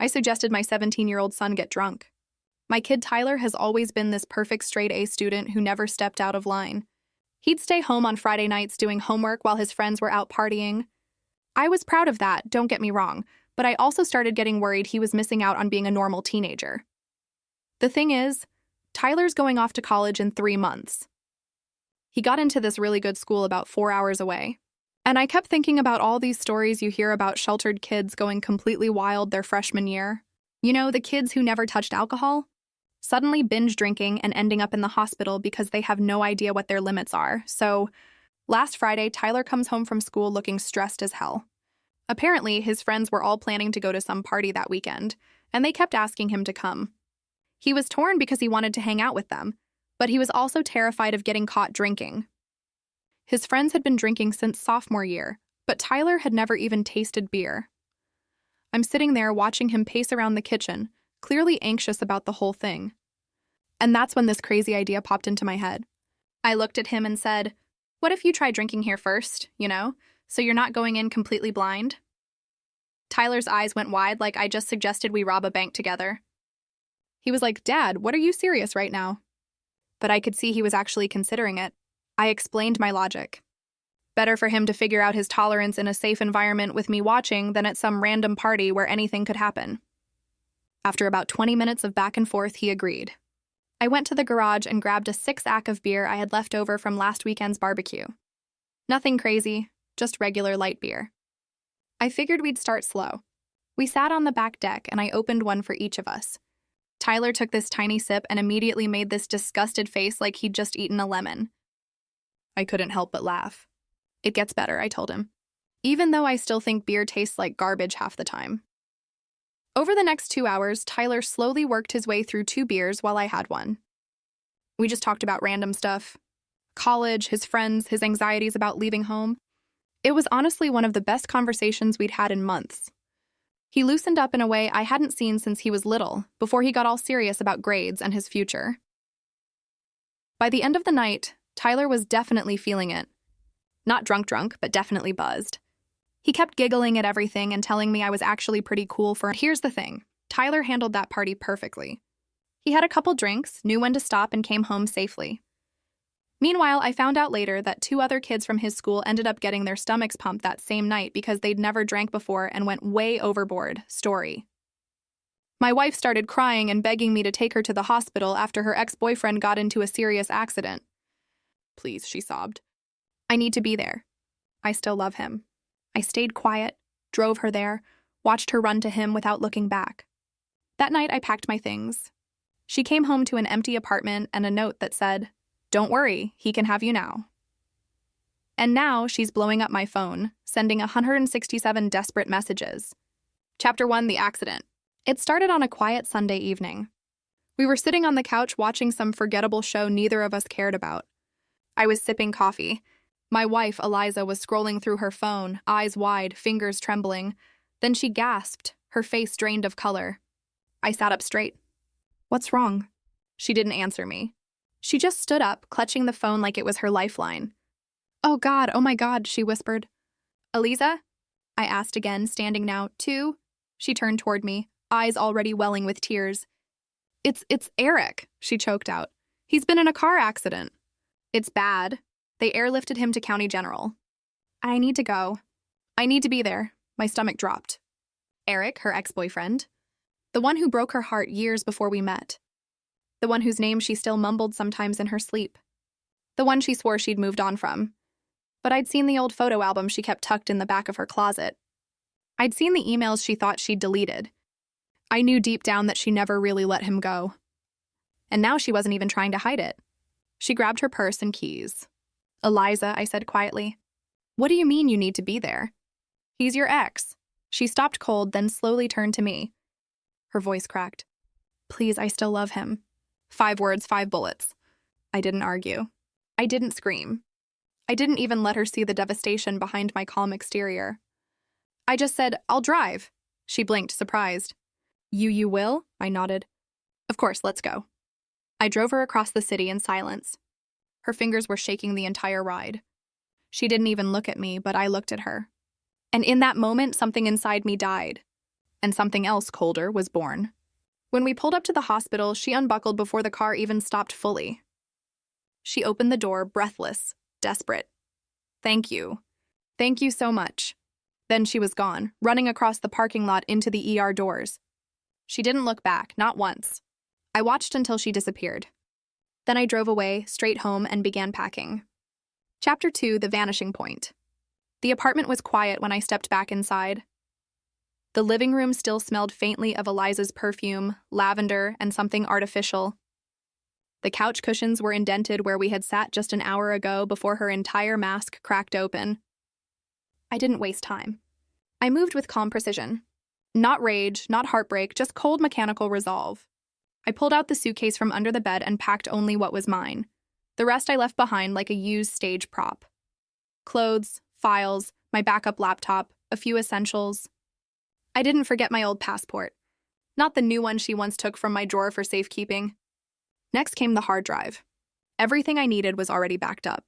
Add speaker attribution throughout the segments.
Speaker 1: I suggested my 17-year-old son get drunk. My kid Tyler has always been this perfect straight-A student who never stepped out of line. He'd stay home on Friday nights doing homework while his friends were out partying. I was proud of that, don't get me wrong, but I also started getting worried he was missing out on being a normal teenager. The thing is, Tyler's going off to college in 3 months. He got into this really good school about 4 hours away. And I kept thinking about all these stories you hear about sheltered kids going completely wild their freshman year. You know, the kids who never touched alcohol? Suddenly binge drinking and ending up in the hospital because they have no idea what their limits are. So, last Friday, Tyler comes home from school looking stressed as hell. Apparently, his friends were all planning to go to some party that weekend, and they kept asking him to come. He was torn because he wanted to hang out with them, but he was also terrified of getting caught drinking. His friends had been drinking since sophomore year, but Tyler had never even tasted beer. I'm sitting there watching him pace around the kitchen, clearly anxious about the whole thing. And that's when this crazy idea popped into my head. I looked at him and said, "What if you try drinking here first, so you're not going in completely blind?" Tyler's eyes went wide like I just suggested we rob a bank together. He was like, "Dad, what are you serious right now?" But I could see he was actually considering it. I explained my logic. Better for him to figure out his tolerance in a safe environment with me watching than at some random party where anything could happen. After about 20 minutes of back and forth, he agreed. I went to the garage and grabbed a 6-pack of beer I had left over from last weekend's barbecue. Nothing crazy, just regular light beer. I figured we'd start slow. We sat on the back deck and I opened one for each of us. Tyler took this tiny sip and immediately made this disgusted face like he'd just eaten a lemon. I couldn't help but laugh. "It gets better," I told him, even though I still think beer tastes like garbage half the time. Over the next 2 hours, Tyler slowly worked his way through 2 beers while I had one. We just talked about random stuff. College, his friends, his anxieties about leaving home. It was honestly one of the best conversations we'd had in months. He loosened up in a way I hadn't seen since he was little, before he got all serious about grades and his future. By the end of the night, Tyler was definitely feeling it. Not drunk, but definitely buzzed. He kept giggling at everything and telling me I was actually pretty cool for... Here's the thing. Tyler handled that party perfectly. He had a couple drinks, knew when to stop, and came home safely. Meanwhile, I found out later that 2 other kids from his school ended up getting their stomachs pumped that same night because they'd never drank before and went way overboard. Story. My wife started crying and begging me to take her to the hospital after her ex-boyfriend got into a serious accident. "Please," she sobbed. "I need to be there. I still love him." I stayed quiet, drove her there, watched her run to him without looking back. That night, I packed my things. She came home to an empty apartment and a note that said, "Don't worry, he can have you now." And now she's blowing up my phone, sending 167 desperate messages. Chapter 1, The Accident. It started on a quiet Sunday evening. We were sitting on the couch watching some forgettable show neither of us cared about. I was sipping coffee. My wife, Eliza, was scrolling through her phone, eyes wide, fingers trembling. Then she gasped, her face drained of color. I sat up straight. "What's wrong?" She didn't answer me. She just stood up, clutching the phone like it was her lifeline. Oh my God, she whispered. "Eliza?" I asked again, standing now, too. She turned toward me, eyes already welling with tears. It's Eric," she choked out. "He's been in a car accident." "It's bad. They airlifted him to County General." "I need to go. I need to be there." My stomach dropped. Eric, her ex-boyfriend. The one who broke her heart years before we met. The one whose name she still mumbled sometimes in her sleep. The one she swore she'd moved on from. But I'd seen the old photo album she kept tucked in the back of her closet. I'd seen the emails she thought she'd deleted. I knew deep down that she never really let him go. And now she wasn't even trying to hide it. She grabbed her purse and keys. "Eliza," I said quietly. "What do you mean you need to be there?" "He's your ex." She stopped cold, then slowly turned to me. Her voice cracked. "Please, I still love him." 5 words, 5 bullets. I didn't argue. I didn't scream. I didn't even let her see the devastation behind my calm exterior. I just said, "I'll drive." She blinked, surprised. You will?" I nodded. "Of course, let's go." I drove her across the city in silence. Her fingers were shaking the entire ride. She didn't even look at me, but I looked at her. And in that moment, something inside me died. And something else colder was born. When we pulled up to the hospital, she unbuckled before the car even stopped fully. She opened the door, breathless, desperate. "Thank you. Thank you so much." Then she was gone, running across the parking lot into the ER doors. She didn't look back, not once. I watched until she disappeared. Then I drove away, straight home, and began packing. Chapter 2: The Vanishing Point. The apartment was quiet when I stepped back inside. The living room still smelled faintly of Eliza's perfume, lavender, and something artificial. The couch cushions were indented where we had sat just an hour ago before her entire mask cracked open. I didn't waste time. I moved with calm precision. Not rage, not heartbreak, just cold mechanical resolve. I pulled out the suitcase from under the bed and packed only what was mine. The rest I left behind like a used stage prop. Clothes, files, my backup laptop, a few essentials. I didn't forget my old passport. Not the new one she once took from my drawer for safekeeping. Next came the hard drive. Everything I needed was already backed up.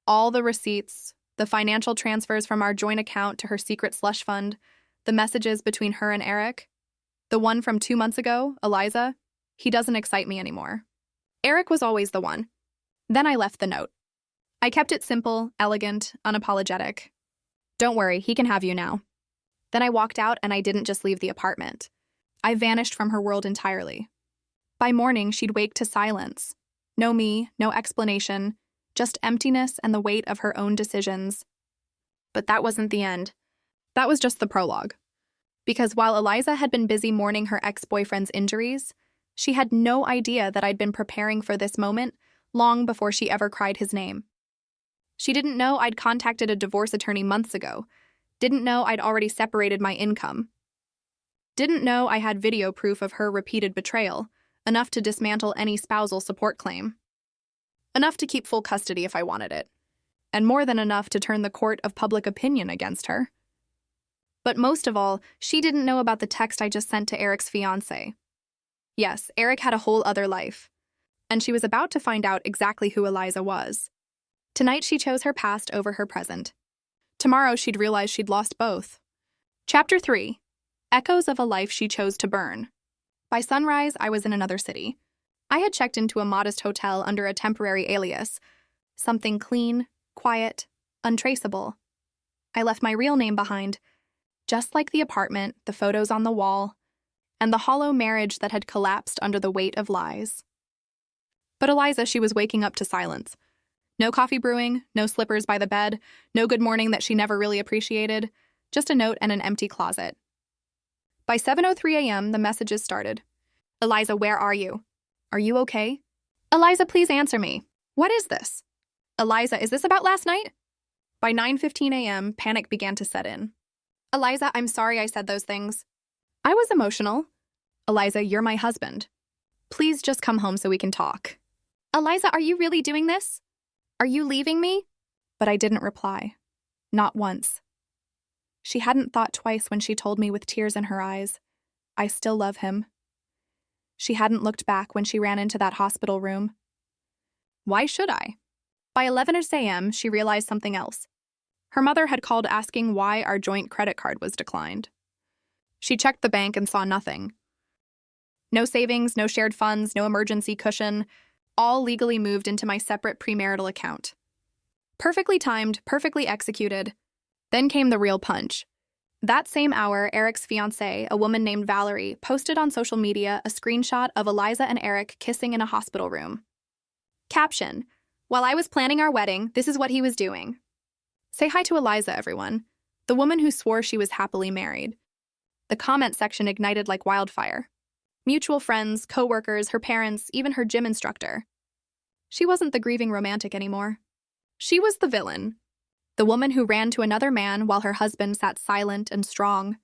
Speaker 1: All the receipts, the financial transfers from our joint account to her secret slush fund, the messages between her and Eric. The one from 2 months ago, Eliza, he doesn't excite me anymore. Eric was always the one. Then I left the note. I kept it simple, elegant, unapologetic. "Don't worry, he can have you now." Then I walked out and I didn't just leave the apartment. I vanished from her world entirely. By morning, she'd wake to silence. No me, no explanation, just emptiness and the weight of her own decisions. But that wasn't the end. That was just the prologue. Because while Eliza had been busy mourning her ex-boyfriend's injuries, she had no idea that I'd been preparing for this moment long before she ever cried his name. She didn't know I'd contacted a divorce attorney months ago, didn't know I'd already separated my income, didn't know I had video proof of her repeated betrayal, enough to dismantle any spousal support claim. Enough to keep full custody if I wanted it, and more than enough to turn the court of public opinion against her. But most of all, she didn't know about the text I just sent to Eric's fiancé. Yes, Eric had a whole other life, and she was about to find out exactly who Eliza was. Tonight she chose her past over her present. Tomorrow she'd realize she'd lost both. Chapter 3: Echoes of a Life She Chose to Burn. By sunrise, I was in another city. I had checked into a modest hotel under a temporary alias, something clean, quiet, untraceable. I left my real name behind, just like the apartment, the photos on the wall, and the hollow marriage that had collapsed under the weight of lies. But Eliza, she was waking up to silence. No coffee brewing, no slippers by the bed, no good morning that she never really appreciated, just a note and an empty closet. By 7:03 a.m., the messages started. "Eliza, where are you? Are you okay? Eliza, please answer me. What is this? Eliza, is this about last night?" By 9:15 a.m., panic began to set in. "Eliza, I'm sorry I said those things. I was emotional. Eliza, you're my husband. Please just come home so we can talk. Eliza, are you really doing this? Are you leaving me?" But I didn't reply. Not once. She hadn't thought twice when she told me with tears in her eyes, "I still love him." She hadn't looked back when she ran into that hospital room. Why should I? By 11 a.m., she realized something else. Her mother had called asking why our joint credit card was declined. She checked the bank and saw nothing. No savings, no shared funds, no emergency cushion, all legally moved into my separate premarital account. Perfectly timed, perfectly executed. Then came the real punch. That same hour, Eric's fiancée, a woman named Valerie, posted on social media a screenshot of Eliza and Eric kissing in a hospital room. Caption: "While I was planning our wedding, this is what he was doing." Say hi to Eliza, everyone, the woman who swore she was happily married. The comment section ignited like wildfire. Mutual friends, co-workers, her parents, even her gym instructor. She wasn't the grieving romantic anymore. She was the villain. The woman who ran to another man while her husband sat silent and strong.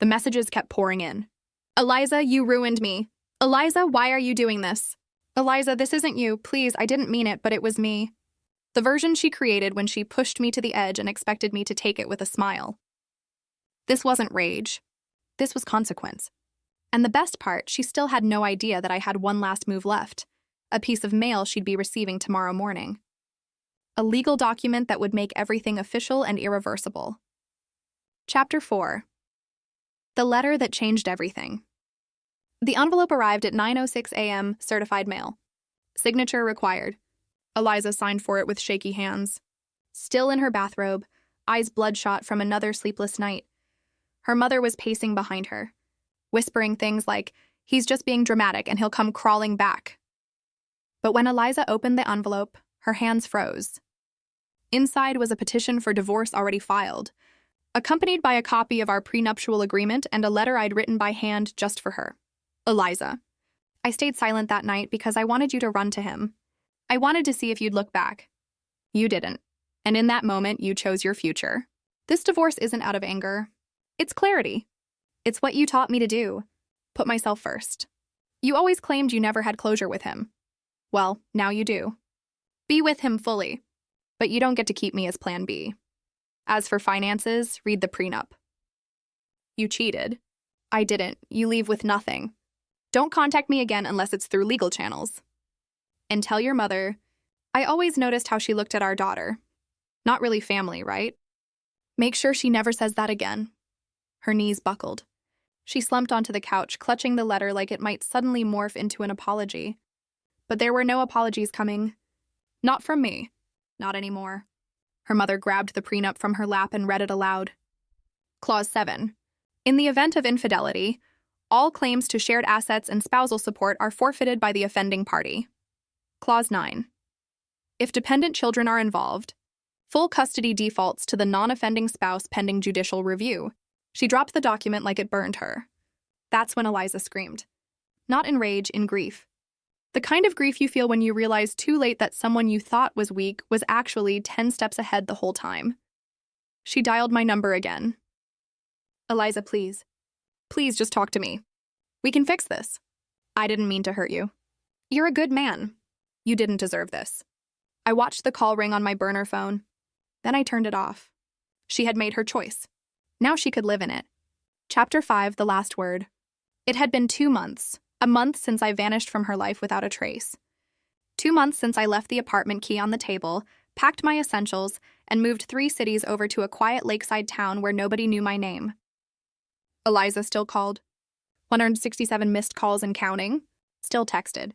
Speaker 1: The messages kept pouring in. "Eliza, you ruined me. Eliza, why are you doing this? Eliza, this isn't you. Please, I didn't mean it, but it was me." The version she created when she pushed me to the edge and expected me to take it with a smile. This wasn't rage. This was consequence. And the best part, she still had no idea that I had one last move left, a piece of mail she'd be receiving tomorrow morning. A legal document that would make everything official and irreversible. Chapter 4: The letter that changed everything. The envelope arrived at 9:06 a.m., certified mail. Signature required. Eliza signed for it with shaky hands. Still in her bathrobe, eyes bloodshot from another sleepless night. Her mother was pacing behind her, whispering things like, "He's just being dramatic and he'll come crawling back." But when Eliza opened the envelope, her hands froze. Inside was a petition for divorce already filed, accompanied by a copy of our prenuptial agreement and a letter I'd written by hand just for her. Eliza. I stayed silent that night because I wanted you to run to him. I wanted to see if you'd look back. You didn't. And in that moment, you chose your future. This divorce isn't out of anger. It's clarity. It's what you taught me to do. Put myself first. You always claimed you never had closure with him. Well, now you do. Be with him fully. But you don't get to keep me as plan B. As for finances, read the prenup. You cheated. I didn't. You leave with nothing. Don't contact me again unless it's through legal channels. And tell your mother, I always noticed how she looked at our daughter. Not really family, right? Make sure she never says that again. Her knees buckled. She slumped onto the couch, clutching the letter like it might suddenly morph into an apology. But there were no apologies coming. Not from me. Not anymore. Her mother grabbed the prenup from her lap and read it aloud. Clause 7. In the event of infidelity, all claims to shared assets and spousal support are forfeited by the offending party. Clause 9. If dependent children are involved, full custody defaults to the non-offending spouse pending judicial review. She dropped the document like it burned her. That's when Eliza screamed. Not in rage, in grief. The kind of grief you feel when you realize too late that someone you thought was weak was actually 10 steps ahead the whole time. She dialed my number again. Eliza, please. Please just talk to me. We can fix this. I didn't mean to hurt you. You're a good man. You didn't deserve this. I watched the call ring on my burner phone. Then I turned it off. She had made her choice. Now she could live in it. Chapter 5, the last word. It had been 2 months. A month since I vanished from her life without a trace. 2 months since I left the apartment key on the table, packed my essentials, and moved 3 cities over to a quiet lakeside town where nobody knew my name. Eliza still called. 167 missed calls and counting. Still texted.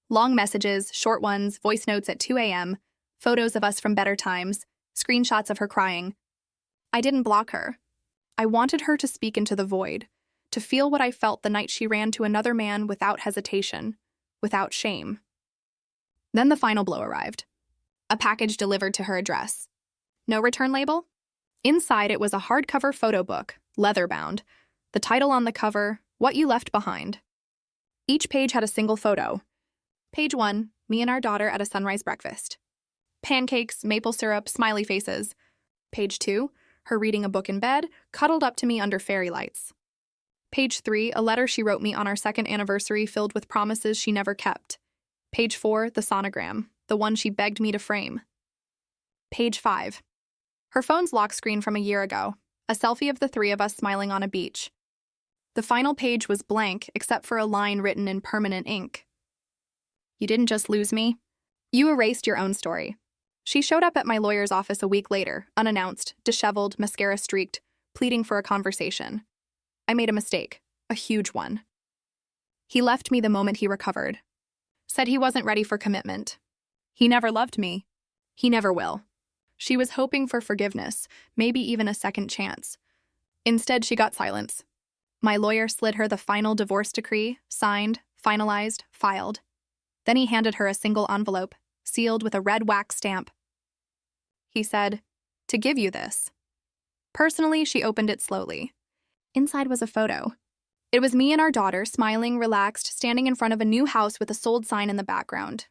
Speaker 1: Long messages, short ones, voice notes at 2 a.m., photos of us from better times, screenshots of her crying. I didn't block her. I wanted her to speak into the void, to feel what I felt the night she ran to another man without hesitation, without shame. Then the final blow arrived. A package delivered to her address. No return label? Inside it was a hardcover photo book, leather-bound. The title on the cover, What You Left Behind. Each page had a single photo. Page 1, me and our daughter at a sunrise breakfast. Pancakes, maple syrup, smiley faces. Page 2, her reading a book in bed, cuddled up to me under fairy lights. Page 3, a letter she wrote me on our 2nd anniversary filled with promises she never kept. Page 4, the sonogram, the one she begged me to frame. Page 5, her phone's lock screen from a year ago, a selfie of the 3 of us smiling on a beach. The final page was blank except for a line written in permanent ink. You didn't just lose me. You erased your own story. She showed up at my lawyer's office a week later, unannounced, disheveled, mascara streaked, pleading for a conversation. I made a mistake, a huge one. He left me the moment he recovered. Said he wasn't ready for commitment. He never loved me. He never will. She was hoping for forgiveness, maybe even a second chance. Instead, she got silence. My lawyer slid her the final divorce decree, signed, finalized, filed. Then he handed her a single envelope, sealed with a red wax stamp. He said, "To give you this." Personally, she opened it slowly. Inside was a photo. It was me and our daughter, smiling, relaxed, standing in front of a new house with a sold sign in the background.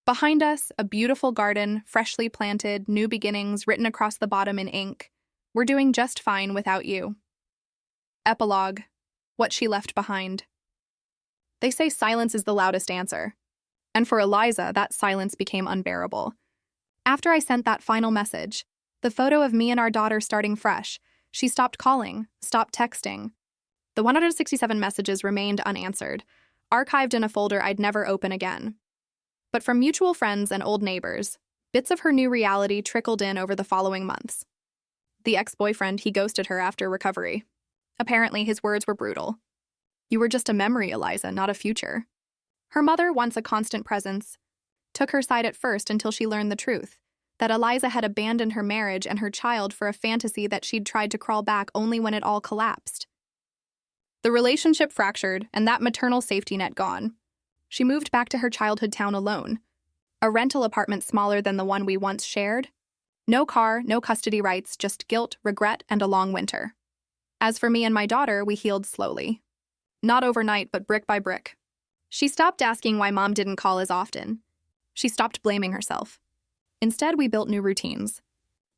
Speaker 1: Behind us, a beautiful garden, freshly planted, new beginnings written across the bottom in ink. We're doing just fine without you. Epilogue. What she left behind. They say silence is the loudest answer. And for Eliza, that silence became unbearable. After I sent that final message, the photo of me and our daughter starting fresh, she stopped calling, stopped texting. The 167 messages remained unanswered, archived in a folder I'd never open again. But from mutual friends and old neighbors, bits of her new reality trickled in over the following months. The ex-boyfriend, he ghosted her after recovery. Apparently, his words were brutal. You were just a memory, Eliza, not a future. Her mother, once a constant presence, took her side at first until she learned the truth, that Eliza had abandoned her marriage and her child for a fantasy that she'd tried to crawl back only when it all collapsed. The relationship fractured, and that maternal safety net gone. She moved back to her childhood town alone, a rental apartment smaller than the one we once shared. No car, no custody rights, just guilt, regret, and a long winter. As for me and my daughter, we healed slowly. Not overnight, but brick by brick. She stopped asking why Mom didn't call as often. She stopped blaming herself. Instead, we built new routines.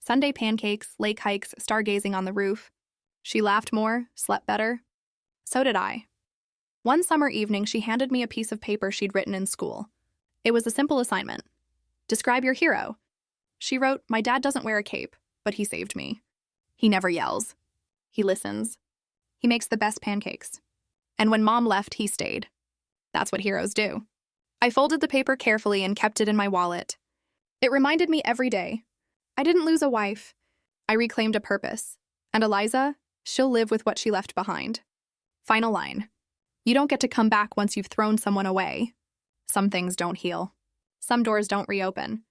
Speaker 1: Sunday pancakes, lake hikes, stargazing on the roof. She laughed more, slept better. So did I. One summer evening, she handed me a piece of paper she'd written in school. It was a simple assignment. Describe your hero. She wrote, my dad doesn't wear a cape, but he saved me. He never yells. He listens. He makes the best pancakes. And when Mom left, he stayed. That's what heroes do. I folded the paper carefully and kept it in my wallet. It reminded me every day. I didn't lose a wife. I reclaimed a purpose. And Eliza, she'll live with what she left behind. Final line. You don't get to come back once you've thrown someone away. Some things don't heal. Some doors don't reopen.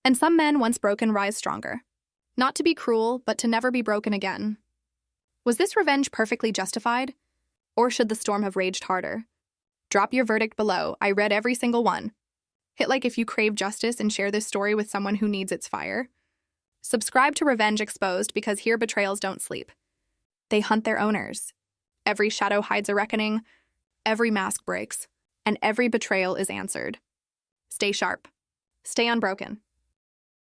Speaker 1: And some men, once broken, rise stronger. Not to be cruel, but to never be broken again. Was this revenge perfectly justified? Or should the storm have raged harder? Drop your verdict below. I read every single one. Hit like if you crave justice and share this story with someone who needs its fire. Subscribe to Revenge Exposed because here betrayals don't sleep. They hunt their owners. Every shadow hides a reckoning, every mask breaks, and every betrayal is answered. Stay sharp. Stay unbroken.